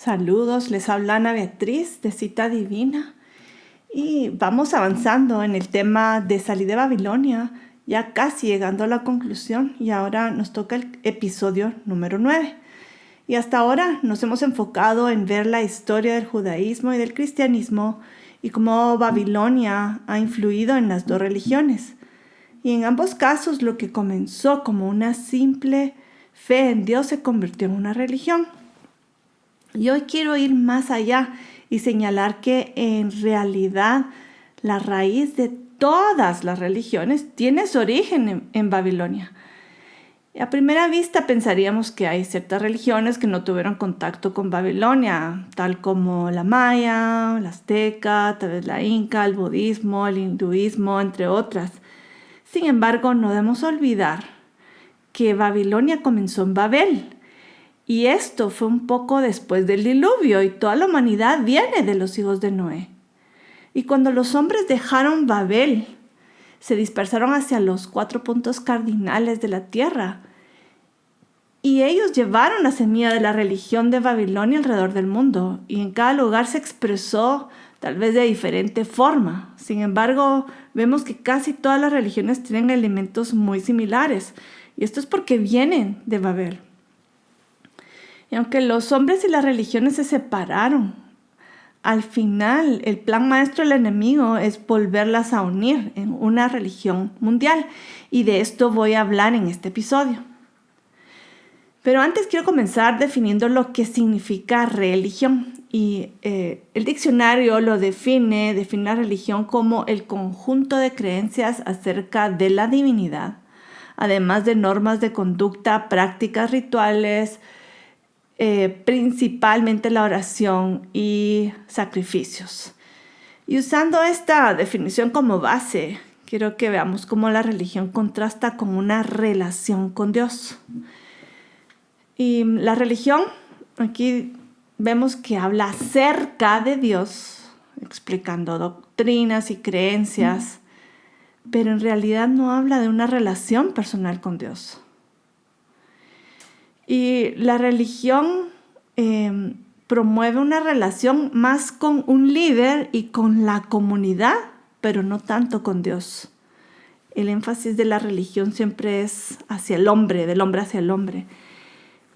Saludos, les habla Ana Beatriz de Cita Divina y vamos avanzando en el tema de salir de Babilonia, ya casi llegando a la conclusión, y ahora nos toca el episodio número 9. Y hasta ahora nos hemos enfocado en ver la historia del judaísmo y del cristianismo y cómo Babilonia ha influido en las dos religiones. Y en ambos casos lo que comenzó como una simple fe en Dios se convirtió en una religión. Y hoy quiero ir más allá y señalar que en realidad la raíz de todas las religiones tiene su origen en Babilonia. A primera vista pensaríamos que hay ciertas religiones que no tuvieron contacto con Babilonia, tal como la maya, la azteca, tal vez la inca, el budismo, el hinduismo, entre otras. Sin embargo, no debemos olvidar que Babilonia comenzó en Babel. Y esto fue un poco después del diluvio, y toda la humanidad viene de los hijos de Noé. Y cuando los hombres dejaron Babel, se dispersaron hacia los 4 puntos cardinales de la tierra. Y ellos llevaron la semilla de la religión de Babilonia alrededor del mundo. Y en cada lugar se expresó tal vez de diferente forma. Sin embargo, vemos que casi todas las religiones tienen elementos muy similares. Y esto es porque vienen de Babel. Y aunque los hombres y las religiones se separaron, al final el plan maestro del enemigo es volverlas a unir en una religión mundial. Y de esto voy a hablar en este episodio. Pero antes quiero comenzar definiendo lo que significa religión. Y el diccionario lo define la religión como el conjunto de creencias acerca de la divinidad, además de normas de conducta, prácticas rituales, principalmente la oración y sacrificios. Y usando esta definición como base, quiero que veamos cómo la religión contrasta con una relación con Dios. Y la religión, aquí vemos que habla acerca de Dios, explicando doctrinas y creencias, pero en realidad no habla de una relación personal con Dios. Y la religión promueve una relación más con un líder y con la comunidad, pero no tanto con Dios. El énfasis de la religión siempre es hacia el hombre, del hombre hacia el hombre.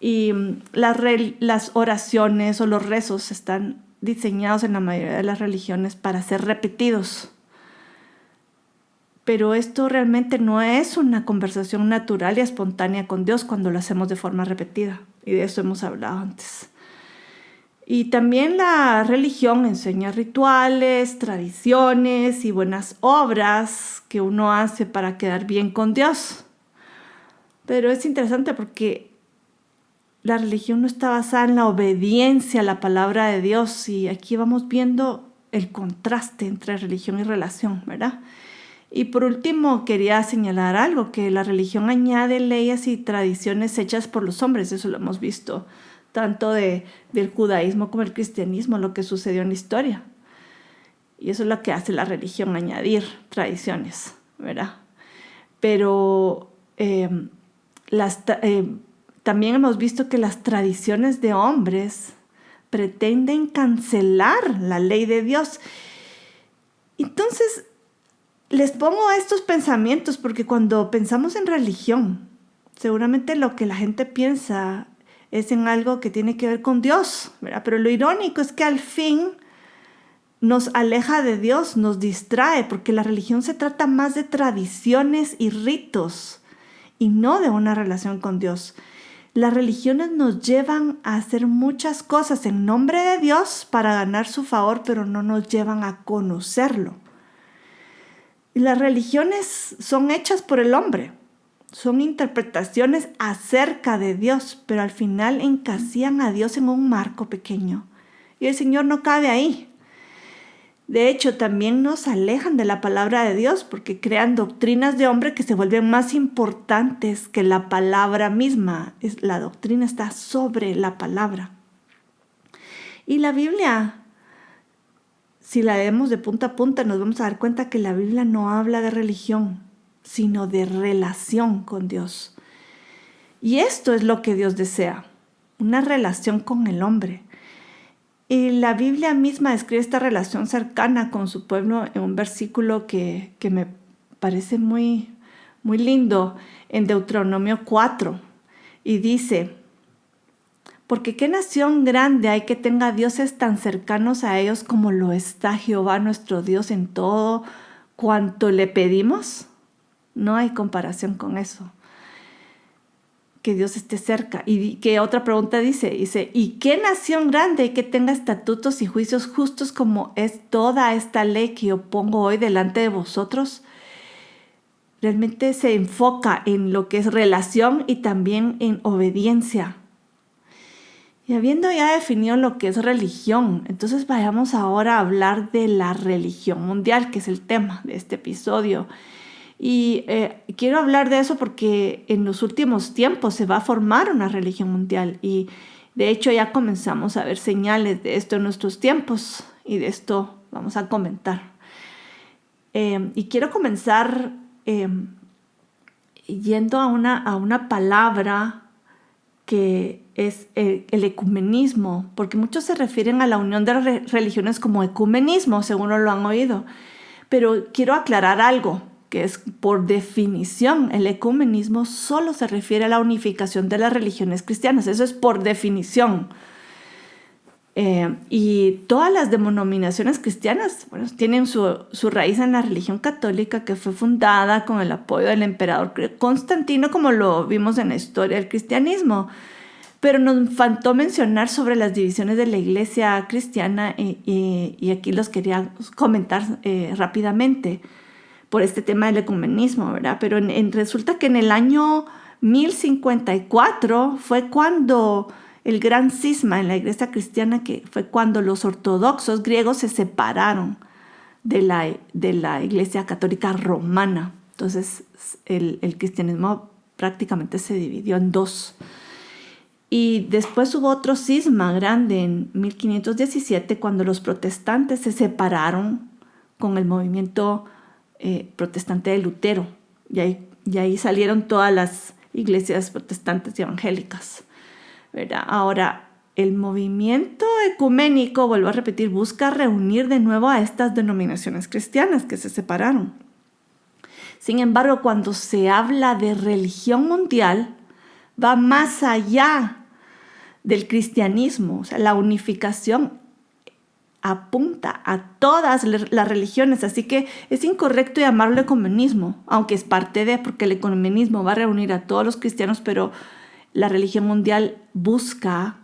Y las oraciones o los rezos están diseñados en la mayoría de las religiones para ser repetidos. Pero esto realmente no es una conversación natural y espontánea con Dios cuando lo hacemos de forma repetida. Y de eso hemos hablado antes. Y también la religión enseña rituales, tradiciones y buenas obras que uno hace para quedar bien con Dios. Pero es interesante porque la religión no está basada en la obediencia a la palabra de Dios. Y aquí vamos viendo el contraste entre religión y relación, ¿verdad? Y por último, quería señalar algo, que la religión añade leyes y tradiciones hechas por los hombres. Eso lo hemos visto tanto del judaísmo como el cristianismo, lo que sucedió en la historia. Y eso es lo que hace la religión, añadir tradiciones, ¿verdad? Pero también hemos visto que las tradiciones de hombres pretenden cancelar la ley de Dios. Entonces, les pongo estos pensamientos porque cuando pensamos en religión, seguramente lo que la gente piensa es en algo que tiene que ver con Dios, ¿verdad? Pero lo irónico es que al fin nos aleja de Dios, nos distrae, porque la religión se trata más de tradiciones y ritos y no de una relación con Dios. Las religiones nos llevan a hacer muchas cosas en nombre de Dios para ganar su favor, pero no nos llevan a conocerlo. Y las religiones son hechas por el hombre, son interpretaciones acerca de Dios, pero al final encasillan a Dios en un marco pequeño. Y el Señor no cabe ahí. De hecho, también nos alejan de la palabra de Dios porque crean doctrinas de hombre que se vuelven más importantes que la palabra misma. La doctrina está sobre la palabra. Y la Biblia, si la leemos de punta a punta, nos vamos a dar cuenta que la Biblia no habla de religión, sino de relación con Dios. Y esto es lo que Dios desea, una relación con el hombre. Y la Biblia misma describe esta relación cercana con su pueblo en un versículo que me parece muy, muy lindo, en Deuteronomio 4. Y dice: porque qué nación grande hay que tenga dioses tan cercanos a ellos como lo está Jehová nuestro Dios en todo cuanto le pedimos. No hay comparación con eso, que Dios esté cerca. Y que otra pregunta dice, ¿y qué nación grande hay que tenga estatutos y juicios justos como es toda esta ley que yo pongo hoy delante de vosotros? Realmente se enfoca en lo que es relación y también en obediencia. Y habiendo ya definido lo que es religión, entonces vayamos ahora a hablar de la religión mundial, que es el tema de este episodio. Y quiero hablar de eso porque en los últimos tiempos se va a formar una religión mundial y de hecho ya comenzamos a ver señales de esto en nuestros tiempos y de esto vamos a comentar. Y quiero comenzar yendo a una palabra que es el ecumenismo, porque muchos se refieren a la unión de religiones como ecumenismo, según lo han oído. Pero quiero aclarar algo, que es por definición, el ecumenismo solo se refiere a la unificación de las religiones cristianas, eso es por definición. Y todas las denominaciones cristianas, bueno, tienen su raíz en la religión católica, que fue fundada con el apoyo del emperador Constantino, como lo vimos en la historia del cristianismo. Pero nos faltó mencionar sobre las divisiones de la iglesia cristiana y aquí los quería comentar rápidamente por este tema del ecumenismo, ¿verdad? Pero resulta que en el año 1054 fue cuando el gran cisma en la iglesia cristiana, que fue cuando los ortodoxos griegos se separaron de la iglesia católica romana. Entonces el cristianismo prácticamente se dividió en dos. Y después hubo otro cisma grande en 1517 cuando los protestantes se separaron con el movimiento protestante de Lutero. Y ahí salieron todas las iglesias protestantes y evangélicas, ¿verdad? Ahora, el movimiento ecuménico, vuelvo a repetir, busca reunir de nuevo a estas denominaciones cristianas que se separaron. Sin embargo, cuando se habla de religión mundial, va más allá del cristianismo. O sea, la unificación apunta a todas las religiones, así que es incorrecto llamarlo ecumenismo, aunque es parte de, porque el ecumenismo va a reunir a todos los cristianos, pero la religión mundial busca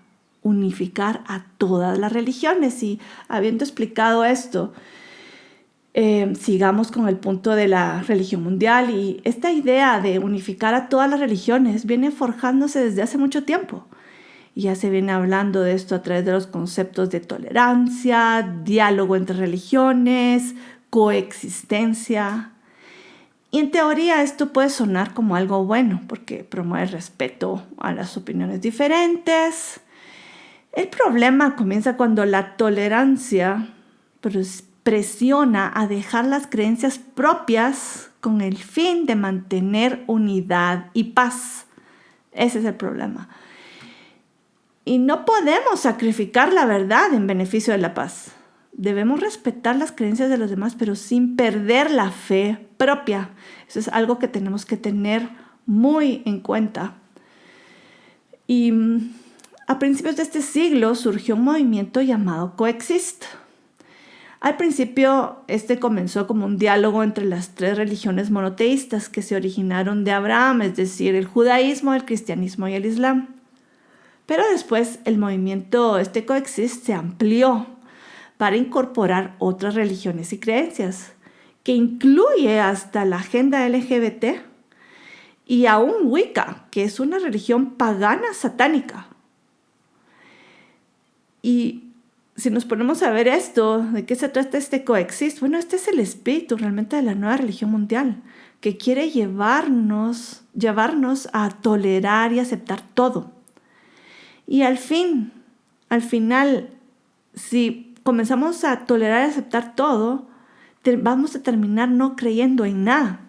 unificar a todas las religiones. Y habiendo explicado esto, sigamos con el punto de la religión mundial. Y esta idea de unificar a todas las religiones viene forjándose desde hace mucho tiempo. Y ya se viene hablando de esto a través de los conceptos de tolerancia, diálogo entre religiones, coexistencia. Y en teoría esto puede sonar como algo bueno porque promueve respeto a las opiniones diferentes. El problema comienza cuando la tolerancia presiona a dejar las creencias propias con el fin de mantener unidad y paz. Ese es el problema. Y no podemos sacrificar la verdad en beneficio de la paz. Debemos respetar las creencias de los demás, pero sin perder la fe propia. Eso es algo que tenemos que tener muy en cuenta. Y a principios de este siglo surgió un movimiento llamado Coexist. Al principio, este comenzó como un diálogo entre las tres religiones monoteístas que se originaron de Abraham, es decir, el judaísmo, el cristianismo y el islam. Pero después el movimiento Coexist se amplió para incorporar otras religiones y creencias, que incluye hasta la agenda LGBT y aún Wicca, que es una religión pagana satánica. Y si nos ponemos a ver esto, ¿de qué se trata este Coexist? Bueno, este es el espíritu realmente de la nueva religión mundial, que quiere llevarnos a tolerar y aceptar todo. Y al final, si comenzamos a tolerar y aceptar todo, vamos a terminar no creyendo en nada.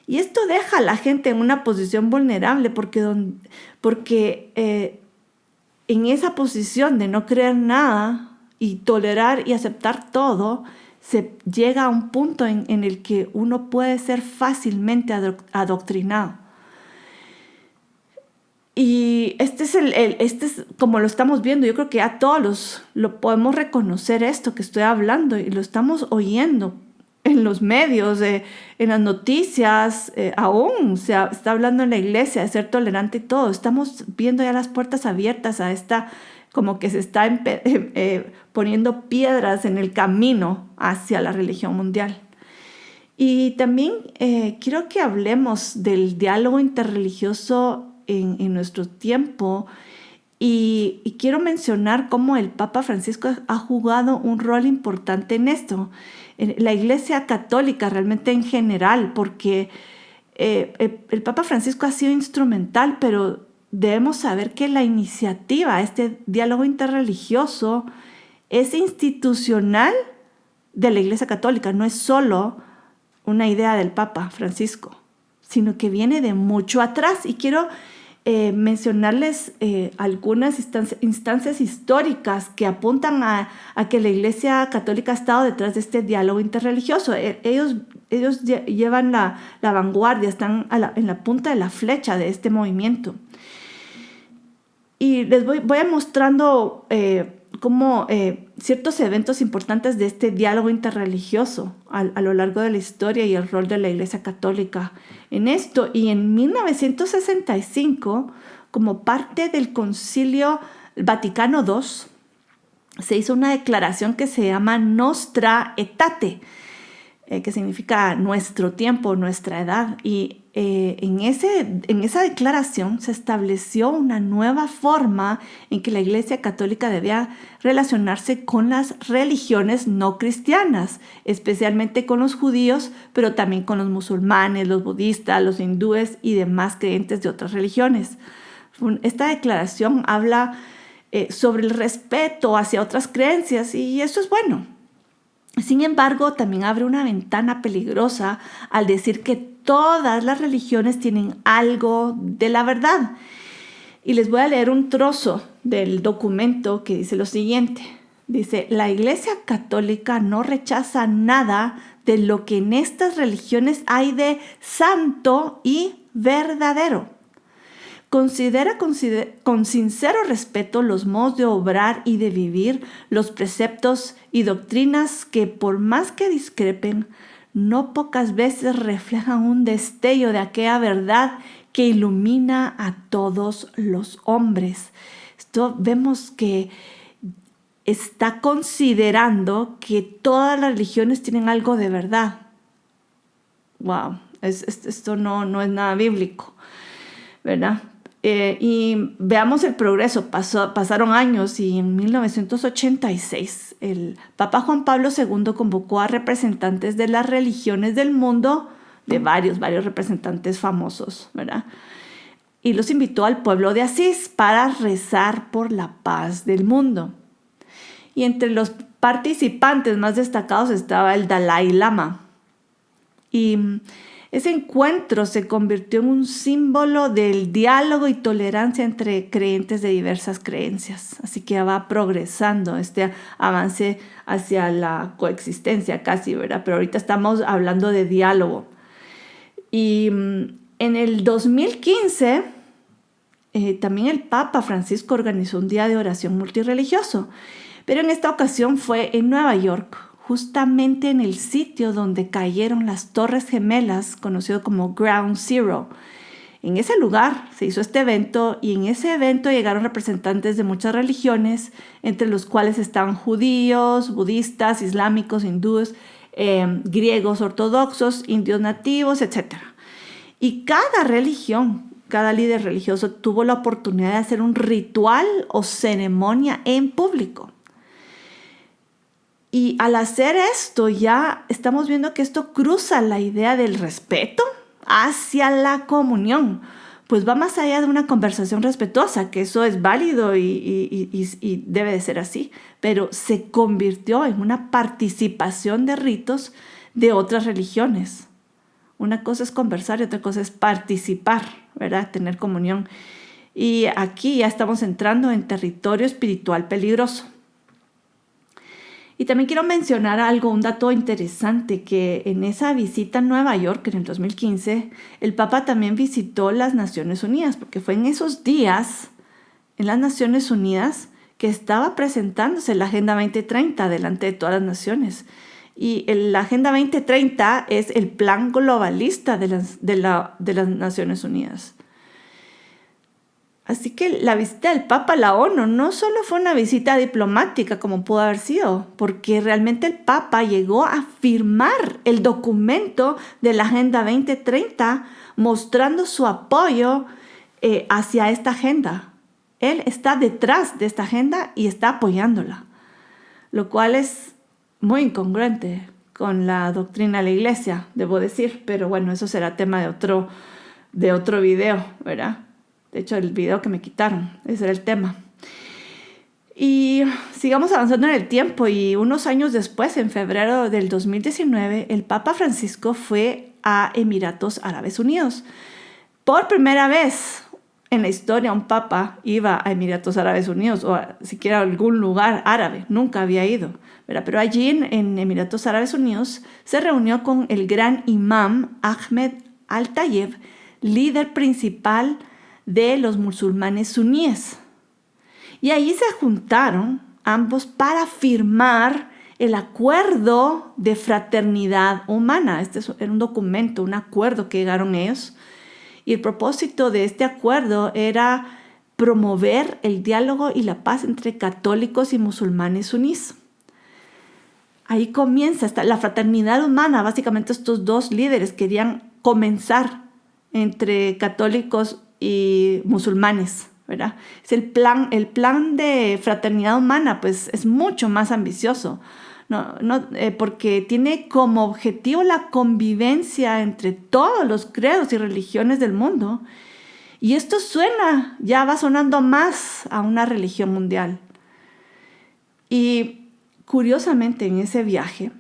Y esto deja a la gente en una posición vulnerable porque en esa posición de no creer nada y tolerar y aceptar todo, se llega a un punto en el que uno puede ser fácilmente adoctrinado. Y este es como lo estamos viendo. Yo creo que a todos lo podemos reconocer esto que estoy hablando y lo estamos oyendo en los medios, en las noticias, aún se está hablando en la iglesia de ser tolerante y todo. Estamos viendo ya las puertas abiertas a esta, como que se está poniendo piedras en el camino hacia la religión mundial. Y también quiero que hablemos del diálogo interreligioso en nuestro tiempo y quiero mencionar cómo el Papa Francisco ha jugado un rol importante en esto. La Iglesia Católica realmente en general, porque el Papa Francisco ha sido instrumental, pero debemos saber que la iniciativa, este diálogo interreligioso, es institucional de la Iglesia Católica, no es solo una idea del Papa Francisco, sino que viene de mucho atrás. Y quiero mencionarles algunas instancias históricas que apuntan a que la Iglesia Católica ha estado detrás de este diálogo interreligioso. Ellos llevan la vanguardia, están en la punta de la flecha de este movimiento. Y les voy mostrando cómo ciertos eventos importantes de este diálogo interreligioso a lo largo de la historia y el rol de la Iglesia Católica en esto. Y en 1965, como parte del Concilio Vaticano II, se hizo una declaración que se llama Nostra Aetate, que significa nuestro tiempo, nuestra edad. Y en esa declaración se estableció una nueva forma en que la Iglesia Católica debía relacionarse con las religiones no cristianas, especialmente con los judíos, pero también con los musulmanes, los budistas, los hindúes y demás creyentes de otras religiones. Esta declaración habla sobre el respeto hacia otras creencias y eso es bueno. Sin embargo, también abre una ventana peligrosa al decir que todas las religiones tienen algo de la verdad. Y les voy a leer un trozo del documento que dice lo siguiente. Dice, la Iglesia Católica no rechaza nada de lo que en estas religiones hay de santo y verdadero. Considera con sincero respeto los modos de obrar y de vivir, los preceptos y doctrinas que, por más que discrepen, no pocas veces reflejan un destello de aquella verdad que ilumina a todos los hombres. Esto vemos que está considerando que todas las religiones tienen algo de verdad. Wow, esto no es nada bíblico, ¿verdad? Y veamos el progreso. Pasaron años y en 1986 el Papa Juan Pablo II convocó a representantes de las religiones del mundo, de varios representantes famosos, ¿verdad? Y los invitó al pueblo de Asís para rezar por la paz del mundo. Y entre los participantes más destacados estaba el Dalai Lama. Y ese encuentro se convirtió en un símbolo del diálogo y tolerancia entre creyentes de diversas creencias. Así que va progresando este avance hacia la coexistencia casi, ¿verdad? Pero ahorita estamos hablando de diálogo. Y en el 2015, también el Papa Francisco organizó un día de oración multirreligioso. Pero en esta ocasión fue en Nueva York, justamente en el sitio donde cayeron las Torres Gemelas, conocido como Ground Zero. En ese lugar se hizo este evento y en ese evento llegaron representantes de muchas religiones, entre los cuales estaban judíos, budistas, islámicos, hindúes, griegos ortodoxos, indios nativos, etc. Y cada religión, cada líder religioso tuvo la oportunidad de hacer un ritual o ceremonia en público. Y al hacer esto ya estamos viendo que esto cruza la idea del respeto hacia la comunión. Pues va más allá de una conversación respetuosa, que eso es válido y debe de ser así. Pero se convirtió en una participación de ritos de otras religiones. Una cosa es conversar y otra cosa es participar, ¿verdad? Tener comunión. Y aquí ya estamos entrando en territorio espiritual peligroso. Y también quiero mencionar un dato interesante, que en esa visita a Nueva York en el 2015, el Papa también visitó las Naciones Unidas, porque fue en esos días, en las Naciones Unidas, que estaba presentándose la Agenda 2030 delante de todas las naciones. Y la Agenda 2030 es el plan globalista de las Naciones Unidas. Así que la visita del Papa a la ONU no solo fue una visita diplomática como pudo haber sido, porque realmente el Papa llegó a firmar el documento de la Agenda 2030 mostrando su apoyo hacia esta agenda. Él está detrás de esta agenda y está apoyándola, lo cual es muy incongruente con la doctrina de la Iglesia, debo decir, pero bueno, eso será tema de otro video, ¿verdad? De hecho, el video que me quitaron, ese era el tema. Y sigamos avanzando en el tiempo, y unos años después, en febrero del 2019, el Papa Francisco fue a Emiratos Árabes Unidos. Por primera vez en la historia un Papa iba a Emiratos Árabes Unidos, o siquiera a algún lugar árabe, nunca había ido, ¿verdad? Pero allí en Emiratos Árabes Unidos se reunió con el gran imam Ahmed Al-Tayeb, líder principal de los musulmanes suníes. Y ahí se juntaron ambos para firmar el acuerdo de fraternidad humana. Este era un documento, un acuerdo que llegaron ellos. Y el propósito de este acuerdo era promover el diálogo y la paz entre católicos y musulmanes sunís. Ahí comienza la fraternidad humana. Básicamente estos dos líderes querían comenzar entre católicos y musulmanes, ¿verdad? Es el plan de fraternidad humana, pues es mucho más ambicioso, porque tiene como objetivo la convivencia entre todos los credos y religiones del mundo. Y esto ya va sonando más a una religión mundial. Y curiosamente en ese viaje,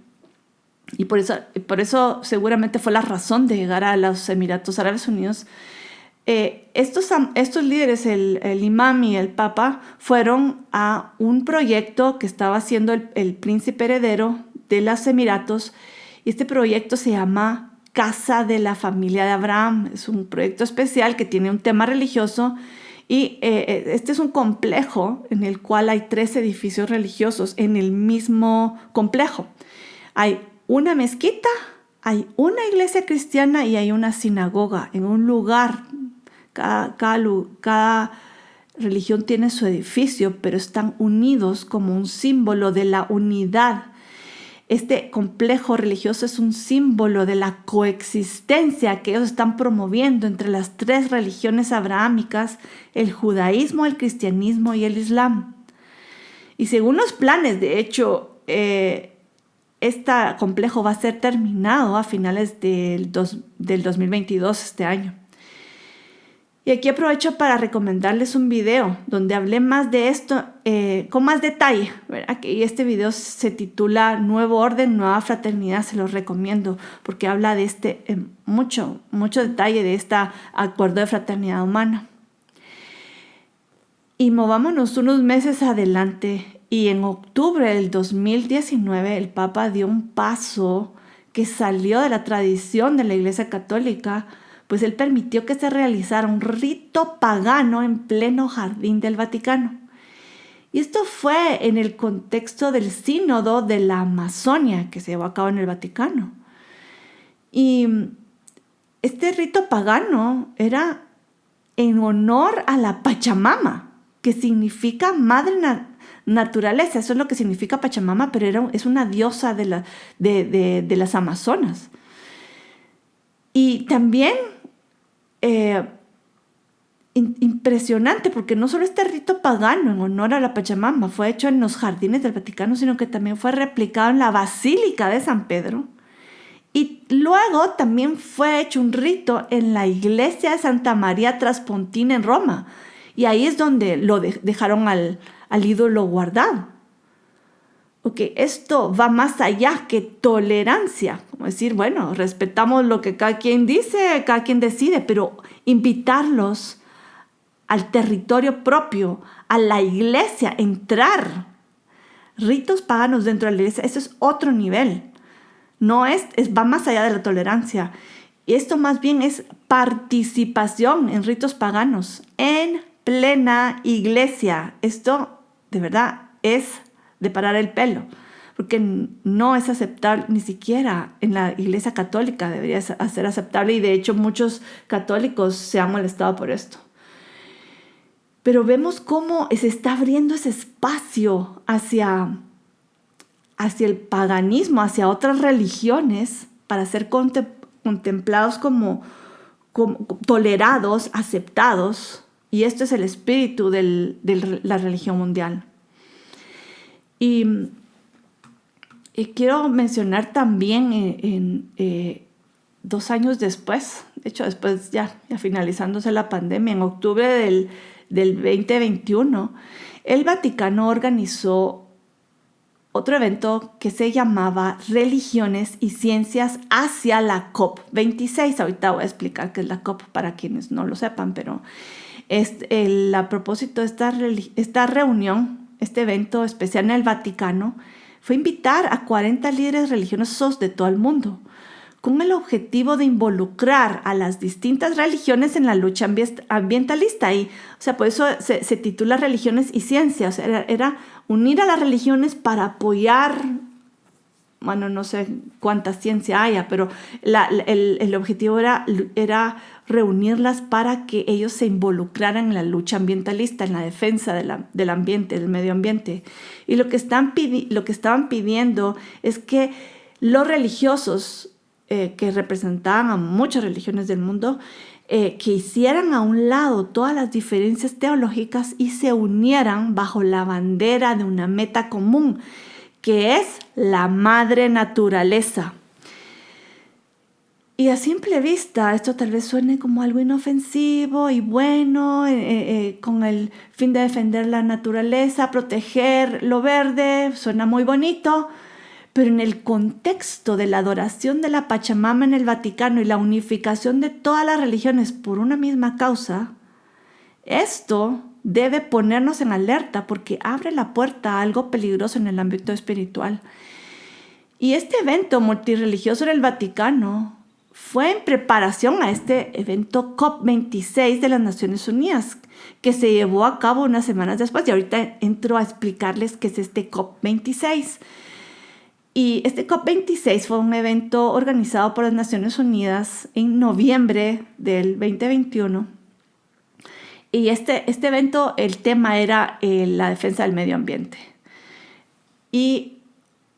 y por eso seguramente fue la razón de llegar a los Emiratos Árabes Unidos, estos líderes, el imam y el papa, fueron a un proyecto que estaba haciendo el príncipe heredero de los Emiratos, y este proyecto se llama Casa de la Familia de Abraham. Es un proyecto especial que tiene un tema religioso, y este es un complejo en el cual hay 3 edificios religiosos en el mismo complejo. Hay una mezquita, hay una iglesia cristiana y hay una sinagoga en un lugar. Cada religión tiene su edificio, pero están unidos como un símbolo de la unidad. Este complejo religioso es un símbolo de la coexistencia que ellos están promoviendo entre las 3 religiones abrahámicas: el judaísmo, el cristianismo y el islam. Y según los planes, de hecho, este complejo va a ser terminado a finales del 2022, este año. Y aquí aprovecho para recomendarles un video donde hablé más de esto con más detalle, ¿verdad? Y este video se titula Nuevo Orden, Nueva Fraternidad. Se los recomiendo porque habla de mucho detalle de este acuerdo de fraternidad humana. Y movámonos unos meses adelante, y en octubre del 2019 el Papa dio un paso que salió de la tradición de la Iglesia Católica, pues él permitió que se realizara un rito pagano en pleno jardín del Vaticano. Y esto fue en el contexto del sínodo de la Amazonia que se llevó a cabo en el Vaticano. Y este rito pagano era en honor a la Pachamama, que significa madre naturaleza. Eso es lo que significa Pachamama, pero es una diosa de las Amazonas. Y también impresionante, porque no solo este rito pagano en honor a la Pachamama fue hecho en los jardines del Vaticano, sino que también fue replicado en la Basílica de San Pedro. Y luego también fue hecho un rito en la iglesia de Santa María Traspontina en Roma. Y ahí es donde lo dejaron al ídolo guardado. Okay, esto va más allá que tolerancia. Como decir, bueno, respetamos lo que cada quien dice, cada quien decide, pero invitarlos al territorio propio, a la iglesia, entrar. Ritos paganos dentro de la iglesia, eso es otro nivel. No va más allá de la tolerancia. Esto más bien es participación en ritos paganos, en plena iglesia. Esto de verdad es de parar el pelo, porque no es aceptable ni siquiera en la iglesia católica, debería ser aceptable, y de hecho muchos católicos se han molestado por esto. Pero vemos cómo se está abriendo ese espacio hacia el paganismo, hacia otras religiones, para ser contemplados como tolerados, aceptados. Y esto es el espíritu de la religión mundial. Y quiero mencionar también 2 años después, de hecho después ya finalizándose la pandemia, en octubre del 2021, el Vaticano organizó otro evento que se llamaba Religiones y Ciencias hacia la COP26. Ahorita voy a explicar qué es la COP para quienes no lo sepan, pero a propósito de esta reunión, este evento especial en el Vaticano, fue invitar a 40 líderes religiosos de todo el mundo, con el objetivo de involucrar a las distintas religiones en la lucha ambientalista. Y, por eso se titula Religiones y Ciencia. Era unir a las religiones para apoyar, bueno, no sé cuánta ciencia haya, pero el objetivo era reunirlas para que ellos se involucraran en la lucha ambientalista, en la defensa del ambiente, del medio ambiente. Y lo que estaban pidiendo es que los religiosos, que representaban a muchas religiones del mundo, que hicieran a un lado todas las diferencias teológicas y se unieran bajo la bandera de una meta común, que es la madre naturaleza. Y a simple vista, esto tal vez suene como algo inofensivo y bueno, con el fin de defender la naturaleza, proteger lo verde, suena muy bonito. Pero en el contexto de la adoración de la Pachamama en el Vaticano y la unificación de todas las religiones por una misma causa, esto debe ponernos en alerta porque abre la puerta a algo peligroso en el ámbito espiritual. Y este evento multirreligioso en el Vaticano fue en preparación a este evento COP26 de las Naciones Unidas, que se llevó a cabo unas semanas después. Y ahorita entro a explicarles qué es este COP26. Y este COP26 fue un evento organizado por las Naciones Unidas en noviembre del 2021. Y este evento, el tema era la defensa del medio ambiente. Y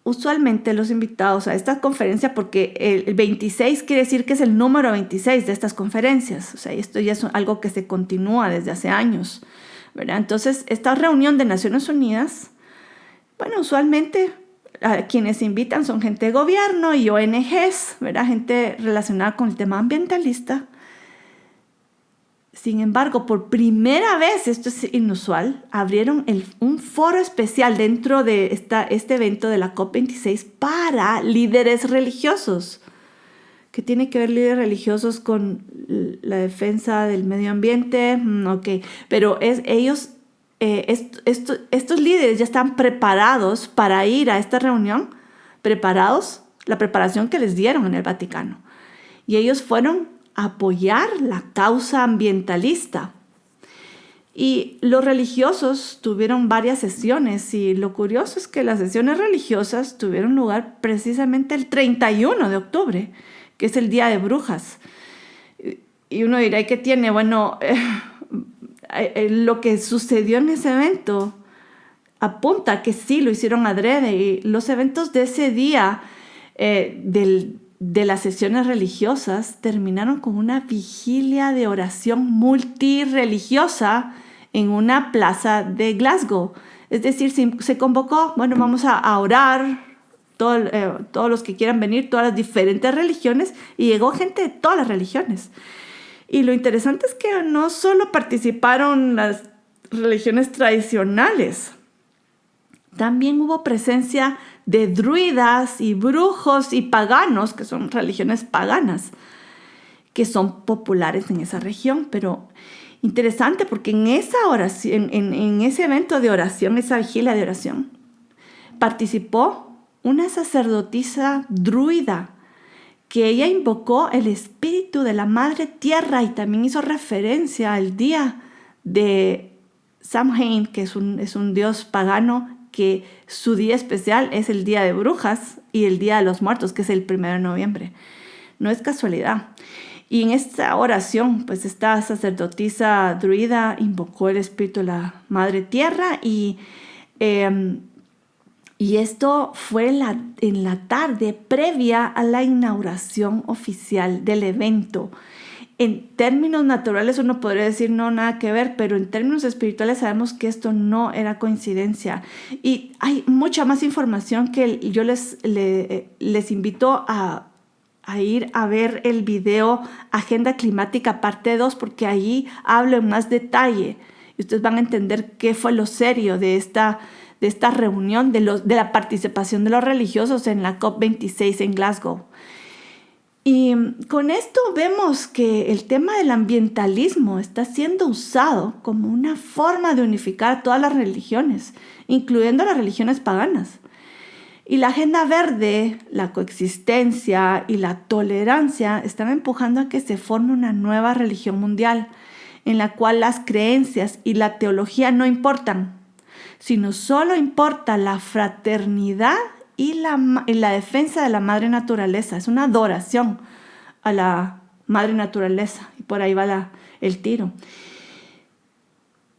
usualmente los invitados a esta conferencia, porque el 26 quiere decir que es el número 26 de estas conferencias. Esto ya es algo que se continúa desde hace años, ¿verdad? Entonces, esta reunión de Naciones Unidas, bueno, usualmente a quienes invitan son gente de gobierno y ONGs, ¿verdad? Gente relacionada con el tema ambientalista. Sin embargo, por primera vez, esto es inusual, abrieron un foro especial dentro de este evento de la COP26 para líderes religiosos. ¿Qué tiene que ver líderes religiosos con la defensa del medio ambiente? Ok, pero ellos... estos líderes ya están preparados para ir a esta reunión, la preparación que les dieron en el Vaticano. Y ellos fueron a apoyar la causa ambientalista. Y los religiosos tuvieron varias sesiones, y lo curioso es que las sesiones religiosas tuvieron lugar precisamente el 31 de octubre, que es el Día de Brujas. Y uno dirá, ¿y qué tiene? Bueno... lo que sucedió en ese evento apunta que sí lo hicieron adrede, y los eventos de ese día de las sesiones religiosas terminaron con una vigilia de oración multirreligiosa en una plaza de Glasgow. Es decir, se convocó, bueno, vamos a orar, todos los que quieran venir, todas las diferentes religiones, y llegó gente de todas las religiones. Y lo interesante es que no solo participaron las religiones tradicionales, también hubo presencia de druidas y brujos y paganos, que son religiones paganas, que son populares en esa región. Interesante porque en esa oración, en ese evento de oración, esa vigilia de oración, participó una sacerdotisa druida que ella invocó el espíritu de la Madre Tierra y también hizo referencia al día de Samhain, que es un dios pagano, que su día especial es el Día de Brujas y el Día de los Muertos, que es el 1 de noviembre. No es casualidad. Y en esta oración, pues esta sacerdotisa druida invocó el espíritu de la Madre Tierra y esto fue en la tarde previa a la inauguración oficial del evento. En términos naturales uno podría decir no, nada que ver, pero en términos espirituales sabemos que esto no era coincidencia. Y hay mucha más información que yo les invito a ir a ver el video Agenda Climática parte 2, porque allí hablo en más detalle y ustedes van a entender qué fue lo serio de esta reunión, de la participación de los religiosos en la COP26 en Glasgow. Y con esto vemos que el tema del ambientalismo está siendo usado como una forma de unificar a todas las religiones, incluyendo las religiones paganas. Y la agenda verde, la coexistencia y la tolerancia están empujando a que se forme una nueva religión mundial, en la cual las creencias y la teología no importan, sino solo importa la fraternidad y la defensa de la madre naturaleza. Es una adoración a la madre naturaleza y por ahí va el tiro.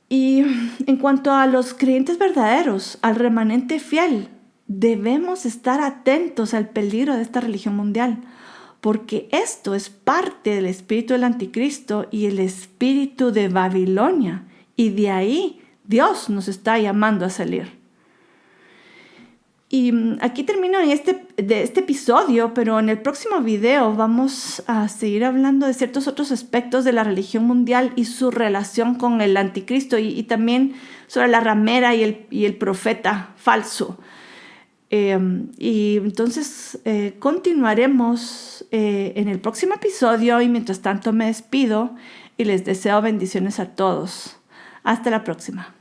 Y en cuanto a los creyentes verdaderos, al remanente fiel, debemos estar atentos al peligro de esta religión mundial, porque esto es parte del espíritu del anticristo y el espíritu de Babilonia, y de ahí Dios nos está llamando a salir. Y aquí termino de este episodio, pero en el próximo video vamos a seguir hablando de ciertos otros aspectos de la religión mundial y su relación con el anticristo y también sobre la ramera y el profeta falso. Y entonces continuaremos en el próximo episodio y mientras tanto me despido y les deseo bendiciones a todos. Hasta la próxima.